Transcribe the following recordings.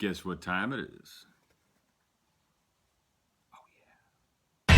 Guess what time it is? Oh, yeah.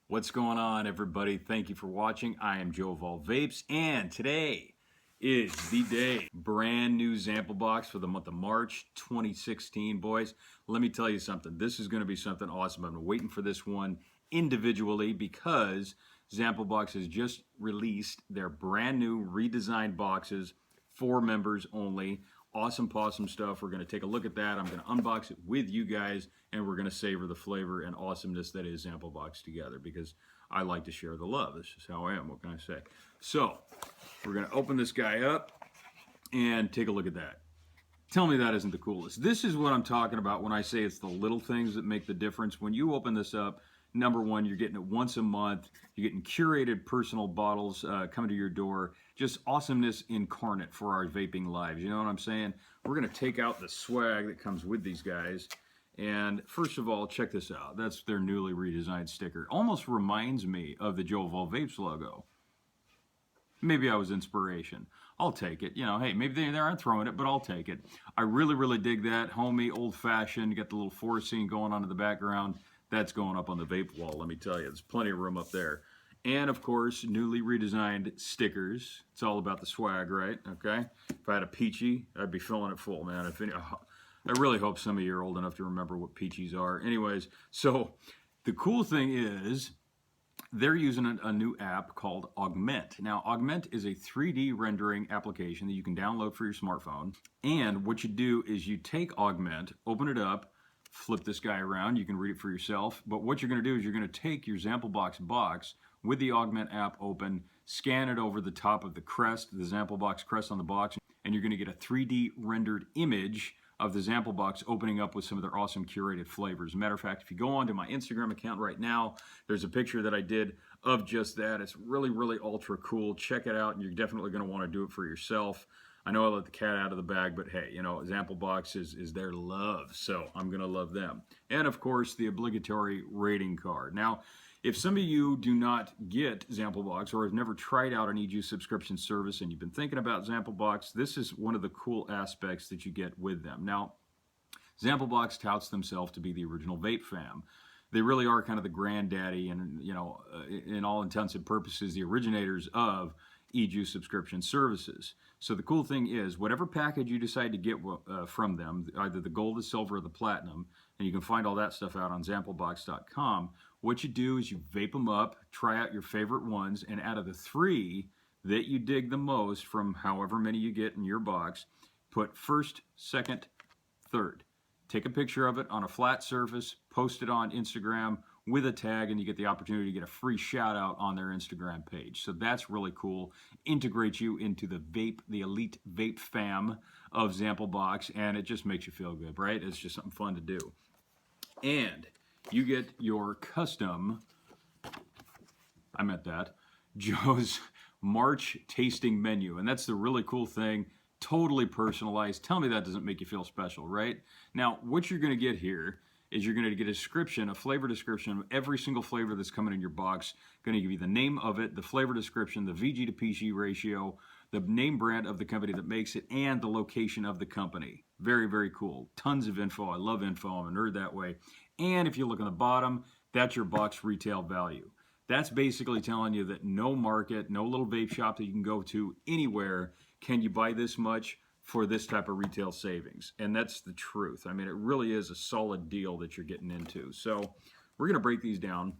What's going on, everybody? Thank you for watching. I am Joe of All Vapes, and today is the day. Brand new Zamplebox for the month of March 2016, boys. Let me tell you something. This is going to be something awesome. I've been waiting for this one individually because Zamplebox has just released their brand new redesigned boxes for members only. Awesome possum stuff. We're going to take a look at that. I'm going to unbox it with you guys, and we're going to savor the flavor and awesomeness that is Zamplebox together, because I like to share the love. This is how I am. What can I say? So we're going to open this guy up and take a look at that. Tell me that isn't the coolest. This is what I'm talking about when I say it's the little things that make the difference. When you open this up, number one, you're getting it once a month. You're getting curated personal bottles coming to your door. Just awesomeness incarnate for our vaping lives. You know what I'm saying? We're going to take out the swag that comes with these guys. And first of all, check this out. That's their newly redesigned sticker. Almost reminds me of the Joe of All Vapes logo. Maybe I was inspiration. I'll take it. You know, hey, maybe they aren't throwing it, but I'll take it. I really, really dig that. Homey, old-fashioned. You got the little forest scene going on in the background. That's going up on the vape wall, let me tell you. There's plenty of room up there. And, of course, newly redesigned stickers. It's all about the swag, right? Okay? If I had a Peachy, I'd be filling it full, man. I really hope some of you are old enough to remember what Peachies are. Anyways, so the cool thing is they're using a new app called Augment. Now, Augment is a 3D rendering application that you can download for your smartphone. And what you do is you take Augment, open it up, flip this guy around. You can read it for yourself. But what you're going to do is you're going to take your Zamplebox box with the Augment app open, scan it over the top of the crest, the Zamplebox crest on the box, and you're going to get a 3D rendered image of the Zamplebox opening up with some of their awesome curated flavors. As a matter of fact, if you go onto my Instagram account right now, there's a picture that I did of just that. It's really, really ultra cool. Check it out, and you're definitely going to want to do it for yourself. I know I let the cat out of the bag, but hey, you know, Zamplebox is their love, so I'm going to love them. And, of course, the obligatory rating card. Now, if some of you do not get Zamplebox or have never tried out an eJuice subscription service and you've been thinking about Zamplebox, this is one of the cool aspects that you get with them. Now, Zamplebox touts themselves to be the original vape fam. They really are kind of the granddaddy and, you know, in all intents and purposes, the originators of eJuice subscription services. So the cool thing is, whatever package you decide to get from them, either the gold, the silver, or the platinum, and you can find all that stuff out on Zamplebox.com, what you do is you vape them up, try out your favorite ones, and out of the 3 that you dig the most from however many you get in your box, put first, second, third. Take a picture of it on a flat surface, post it on Instagram with a tag, and you get the opportunity to get a free shout out on their Instagram page. So that's really cool. Integrates you into the elite vape fam of Zamplebox, and it just makes you feel good, right? It's just something fun to do. And you get your custom, Joe's March tasting menu. And that's the really cool thing. Totally personalized. Tell me that doesn't make you feel special, right? Now, what you're going to get here is you're going to get a description, a flavor description of every single flavor that's coming in your box. Going to give you the name of it, the flavor description, the VG to PG ratio, the name brand of the company that makes it, and the location of the company. Very, very cool. Tons of info. I love info. I'm a nerd that way. And if you look on the bottom, that's your box retail value. That's basically telling you that no market, no little vape shop that you can go to anywhere can you buy this much for this type of retail savings. And that's the truth. I mean, it really is a solid deal that you're getting into. So we're going to break these down.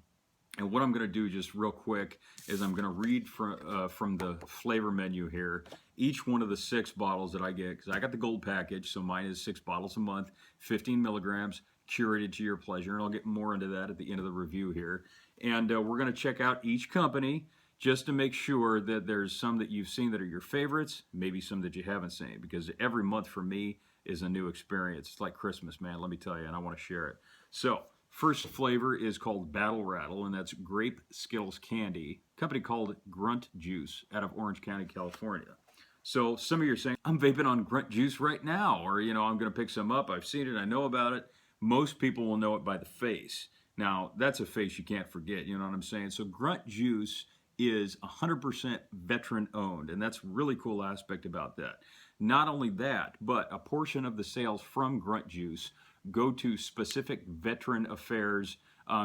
And what I'm going to do just real quick is I'm going to read from the flavor menu here, each one of the 6 bottles that I get, because I got the gold package, so mine is 6 bottles a month, 15 milligrams, curated to your pleasure, and I'll get more into that at the end of the review here. And we're going to check out each company just to make sure that there's some that you've seen that are your favorites, maybe some that you haven't seen, because every month for me is a new experience. It's like Christmas, man, let me tell you, and I want to share it. So, first flavor is called Battle Rattle, and that's grape Skittles candy, a company called Grunt Juice out of Orange County, California. So some of you are saying, I'm vaping on Grunt Juice right now, or, you know, I'm going to pick some up. I've seen it. I know about it. Most people will know it by the face. Now, that's a face you can't forget, you know what I'm saying? So Grunt Juice is 100% veteran owned, and that's a really cool aspect about that. Not only that, but a portion of the sales from Grunt Juice go to specific veteran affairs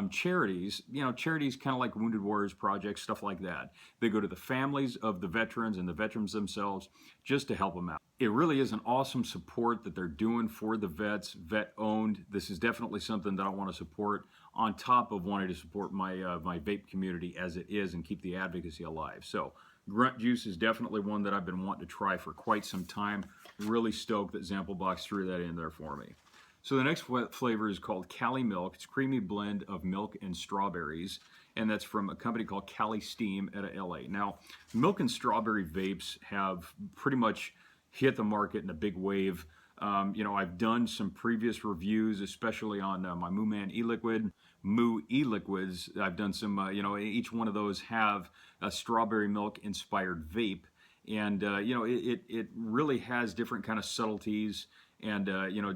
charities, charities kind of like Wounded Warriors Project, stuff like that. They go to the families of the veterans and the veterans themselves just to help them out. It really is an awesome support that they're doing for the vets, vet owned. This is definitely something that I want to support on top of wanting to support my my vape community as it is and keep the advocacy alive. So Grunt Juice is definitely one that I've been wanting to try for quite some time. Really stoked that Zamplebox threw that in there for me. So the next flavor is called Cali Milk. It's a creamy blend of milk and strawberries, and that's from a company called Cali Steam out of LA. Now, milk and strawberry vapes have pretty much hit the market in a big wave. I've done some previous reviews, especially on my Moo Man e-liquid, Moo e-liquids. I've done some, each one of those have a strawberry milk inspired vape. And, it really has different kind of subtleties and,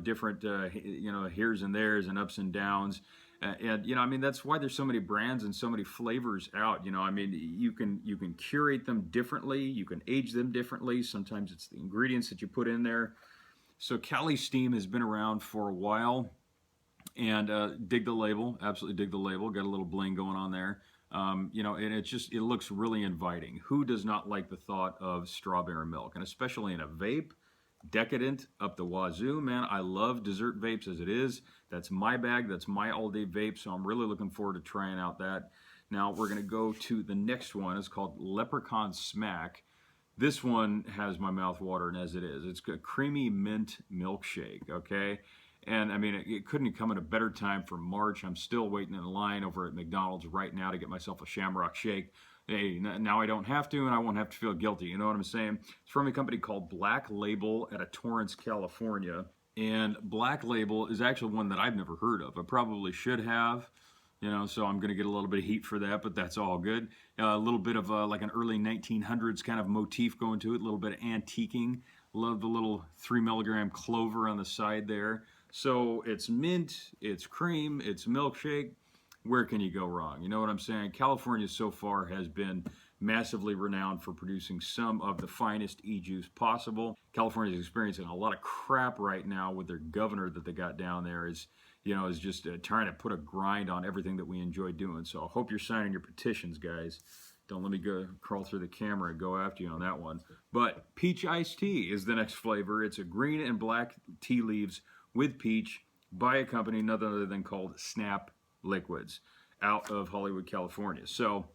different, here's and there's and ups and downs. That's why there's so many brands and so many flavors out. You can curate them differently. You can age them differently. Sometimes it's the ingredients that you put in there. So Cali Steam has been around for a while, and dig the label, absolutely dig the label. Got a little bling going on there. And it looks really inviting. Who does not like the thought of strawberry milk? And especially in a vape, decadent up the wazoo, man. I love dessert vapes as it is. That's my bag. That's my all-day vape. So I'm really looking forward to trying out that. Now we're going to go to the next one. It's called Leprechaun Smack. This one has my mouth watering as it is. It's a creamy mint milkshake, okay? And it couldn't come at a better time for March. I'm still waiting in line over at McDonald's right now to get myself a Shamrock Shake. Hey, now I don't have to, and I won't have to feel guilty. You know what I'm saying? It's from a company called Black Label out of Torrance, California. And Black Label is actually one that I've never heard of. I probably should have, so I'm going to get a little bit of heat for that, but that's all good. A little bit of like an early 1900s kind of motif going to it, a little bit of antiquing. Love the little 3 milligram clover on the side there. So it's mint, it's cream, it's milkshake. Where can you go wrong? You know what I'm saying? California so far has been massively renowned for producing some of the finest e-juice possible. California is experiencing a lot of crap right now with their governor that they got down there is just trying to put a grind on everything that we enjoy doing. So I hope you're signing your petitions, guys. Don't let me go crawl through the camera and go after you on that one. But peach iced tea is the next flavor. It's a green and black tea leaves with peach by a company none other than called Snap Liquids out of Hollywood, California. So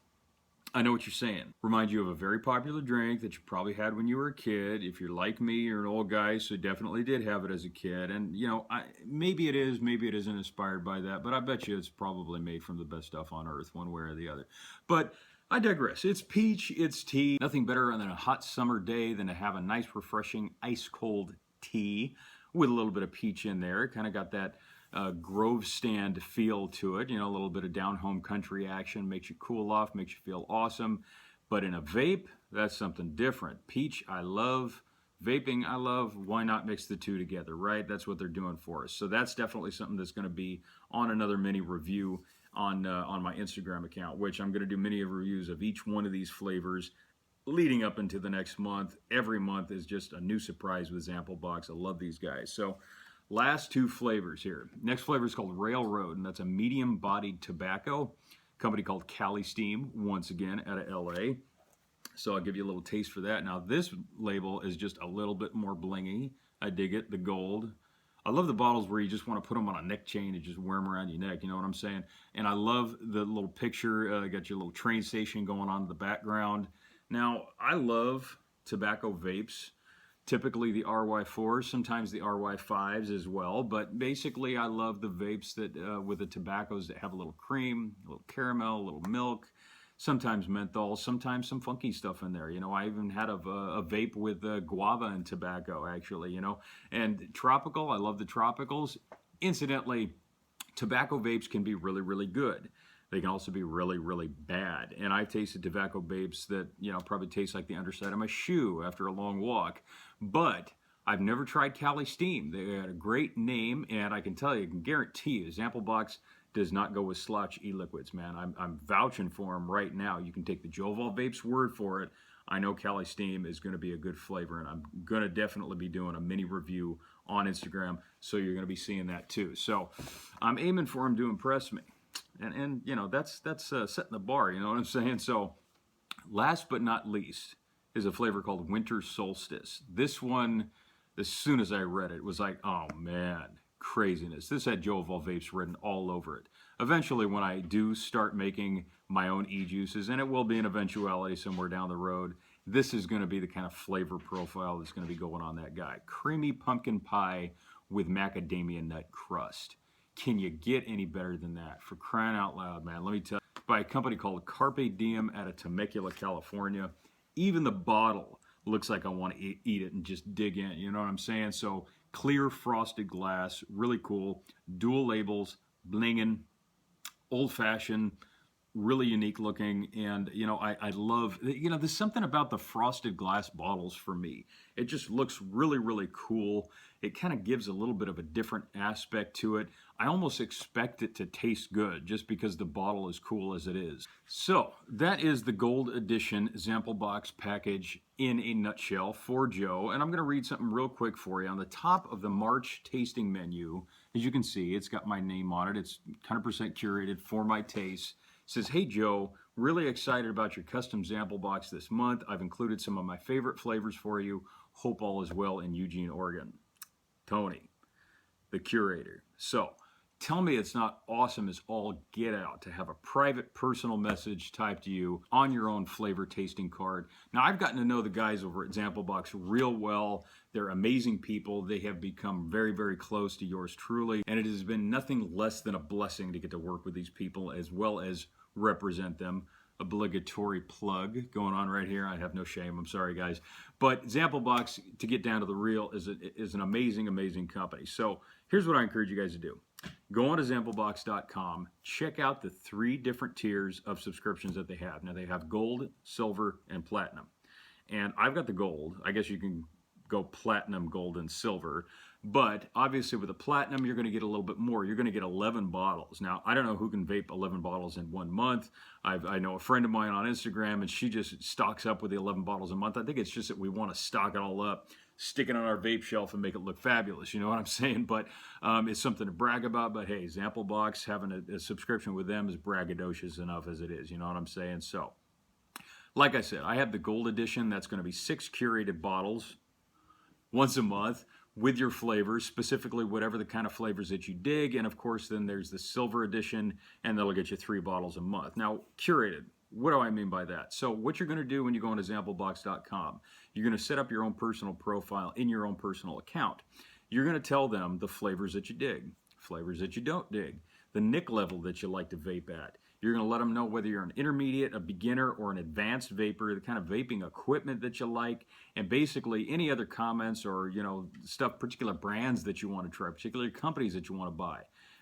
I know what you're saying. Remind you of a very popular drink that you probably had when you were a kid. If you're like me, you're an old guy, so definitely did have it as a kid. And, maybe it is, maybe it isn't inspired by that, but I bet you it's probably made from the best stuff on earth, one way or the other. But I digress. It's peach, it's tea. Nothing better than a hot summer day than to have a nice, refreshing, ice-cold tea with a little bit of peach in there. Kind of got that Grove stand feel to it, a little bit of down-home country action, makes you cool off, makes you feel awesome. But in a vape, that's something different. Peach, I love. Vaping, I love. Why not mix the two together, right? That's what they're doing for us. So that's definitely something that's going to be on another mini review on my Instagram account, which I'm going to do mini reviews of each one of these flavors leading up into the next month. Every month is just a new surprise with Zamplebox. I love these guys. So last two flavors here. Next flavor is called Railroad, and that's a medium-bodied tobacco. Company called Cali Steam, once again, out of LA. So I'll give you a little taste for that. Now, this label is just a little bit more blingy. I dig it, the gold. I love the bottles where you just want to put them on a neck chain and just wear them around your neck, you know what I'm saying? And I love the little picture. Got your little train station going on in the background. Now, I love tobacco vapes. Typically the RY4s, sometimes the RY5s as well, but basically I love the vapes that with the tobaccos that have a little cream, a little caramel, a little milk, sometimes menthol, sometimes some funky stuff in there. I even had a vape with guava and tobacco, actually, and tropical. I love the tropicals. Incidentally, tobacco vapes can be really, really good. They can also be really, really bad. And I've tasted tobacco vapes that, probably taste like the underside of my shoe after a long walk. But I've never tried Cali Steam. They had a great name, and I can tell you, I can guarantee you, Zamplebox does not go with slouch e-liquids, man. I'm vouching for them right now. You can take the Joval Vapes word for it. I know Cali Steam is going to be a good flavor, and I'm going to definitely be doing a mini review on Instagram, so you're going to be seeing that too. So I'm aiming for them to impress me, and you know, that's setting the bar. You know what I'm saying? So last but not least is a flavor called Winter Solstice. This one, as soon as I read it, was like, oh man, craziness. This had Joval Vapes written all over it. Eventually, when I do start making my own e-juices, and it will be an eventuality somewhere down the road, this is going to be the kind of flavor profile that's going to be going on that guy. Creamy pumpkin pie with macadamia nut crust. Can you get any better than that? For crying out loud, man. Let me tell you, by a company called Carpe Diem out of Temecula, California. Even the bottle looks like I want to eat it and just dig in. You know what I'm saying? So clear frosted glass, really cool. Dual labels, blinging, old-fashioned, really unique looking. And you know, I love, you know, there's something about the frosted glass bottles for me. It just looks really, really cool. It kind of gives a little bit of a different aspect to it. I almost expect it to taste good just because the bottle is cool as it is. So that is the gold edition Zamplebox package in a nutshell for Joe. And I'm going to read something real quick for you. On the top of the March tasting menu, as you can see, it's got my name on it. It's 100% curated for my taste. It says, hey Joe, really excited about your custom Zamplebox this month. I've included some of my favorite flavors for you. Hope all is well in Eugene, Oregon. Tony, the curator. So tell me it's not awesome as all get out to have a private personal message typed to you on your own flavor tasting card. Now, I've gotten to know the guys over at Zamplebox real well. They're amazing people. They have become very, very close to yours truly. And it has been nothing less than a blessing to get to work with these people as well as represent them. Obligatory plug going on right here. I have no shame. I'm sorry, guys. But Zamplebox, to get down to the real, is an amazing, amazing company. So here's what I encourage you guys to do. Go on to Zamplebox.com. Check out the 3 different tiers of subscriptions that they have. Now, they have gold, silver, and platinum. And I've got the gold. I guess you can go platinum, gold, and silver. But obviously with the platinum, you're going to get a little bit more. You're going to get 11 bottles. Now, I don't know who can vape 11 bottles in 1 month. I know a friend of mine on Instagram, and she just stocks up with the 11 bottles a month. I think it's just that we want to stock it all up, stick it on our vape shelf, and make it look fabulous. You know what I'm saying? But it's something to brag about. But hey, Zamplebox, having a subscription with them is braggadocious enough as it is. You know what I'm saying? So, like I said, I have the gold edition. That's going to be 6 curated bottles once a month with your flavors, specifically whatever the kind of flavors that you dig. And of course, then there's the silver edition, and that'll get you 3 bottles a month. Now, curated, what do I mean by that? So what you're going to do when you go into Zamplebox.com, you're going to set up your own personal profile in your own personal account. You're going to tell them the flavors that you dig, flavors that you don't dig, the nic level that you like to vape at. You're going to let them know whether you're an intermediate, a beginner, or an advanced vapor, the kind of vaping equipment that you like, and basically any other comments or, you know, stuff, particular brands that you want to try, particular companies that you want to buy.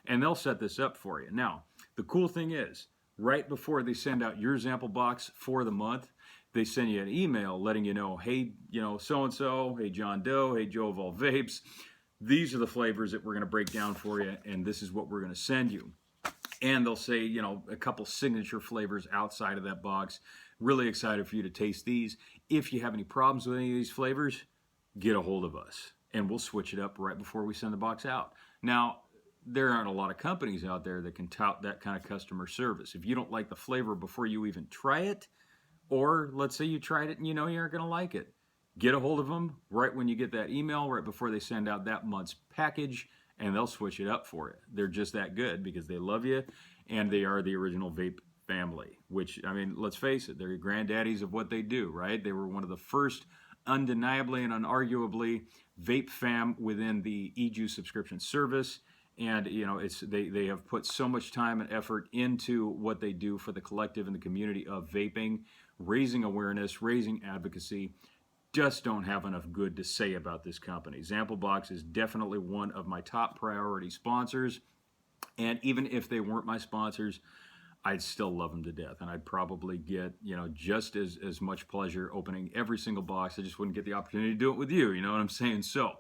And they'll set this up for you. Now, the cool thing is, right before they send out your Zamplebox for the month, they send you an email letting you know, hey, you know, so-and-so, hey, John Doe, hey, Joe of All Vapes, these are the flavors that we're going to break down for you, and this is what we're going to send you. And they'll say, you know, a couple signature flavors outside of that box. Really excited for you to taste these. If you have any problems with any of these flavors, get a hold of us, and we'll switch it up right before we send the box out. Now, there aren't a lot of companies out there that can tout that kind of customer service. If you don't like the flavor before you even try it, or let's say you tried it and you know you aren't going to like it, get a hold of them right when you get that email, right before they send out that month's package, and they'll switch it up for you. They're just that good because they love you, and they are the original vape family, which, I mean, let's face it, they're granddaddies of what they do, right? They were one of the first, undeniably and unarguably, vape fam within the e-juice subscription service. And, you know, they have put so much time and effort into what they do for the collective and the community of vaping, raising awareness, raising advocacy. Just don't have enough good to say about this company. Zamplebox is definitely one of my top priority sponsors. And even if they weren't my sponsors, I'd still love them to death, and I'd probably get, you know, just as much pleasure opening every single box. I just wouldn't get the opportunity to do it with you. You know what I'm saying? So,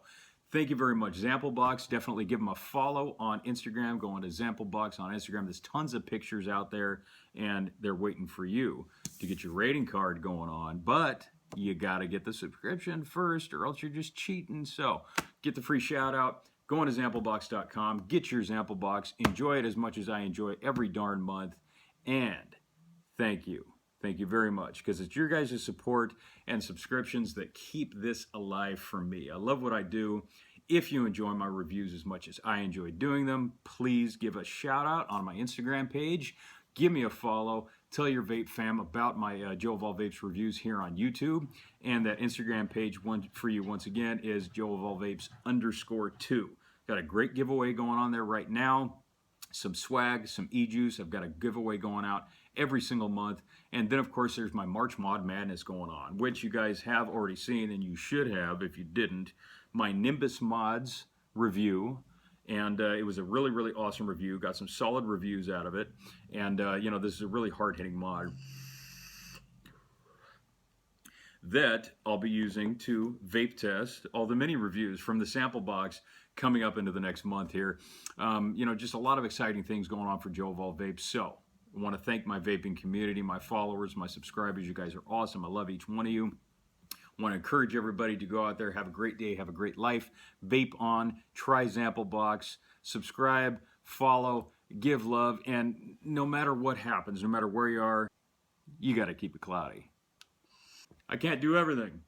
thank you very much, Zamplebox. Definitely give them a follow on Instagram. Go on to Zamplebox on Instagram. There's tons of pictures out there, and they're waiting for you to get your rating card going on. But you got to get the subscription first, or else you're just cheating. So, get the free shout out. Go on to Zamplebox.com. Get your Zamplebox. Enjoy it as much as I enjoy every darn month. And thank you. Thank you very much, because it's your guys' support and subscriptions that keep this alive for me. I love what I do. If you enjoy my reviews as much as I enjoy doing them, please give a shout out on my Instagram page. Give me a follow. Tell your vape fam about my Joe of All Vapes reviews here on YouTube. And that Instagram page for you, once again, is Joe of All Vapes _2. Got a great giveaway going on there right now. Some swag, some e-juice. I've got a giveaway going out every single month. And then, of course, there's my March Mod Madness going on, which you guys have already seen, and you should have if you didn't. My Nimbus Mods review. And it was a really, really awesome review. Got some solid reviews out of it. And, you know, this is a really hard-hitting mod that I'll be using to vape test all the mini reviews from the Zamplebox coming up into the next month here. You know, just a lot of exciting things going on for Joe of All Vapes. So I want to thank my vaping community, my followers, my subscribers. You guys are awesome. I love each one of you. I want to encourage everybody to go out there, have a great day, have a great life, vape on, try Zamplebox, subscribe, follow, give love, and no matter what happens, no matter where you are, you got to keep it cloudy. I can't do everything.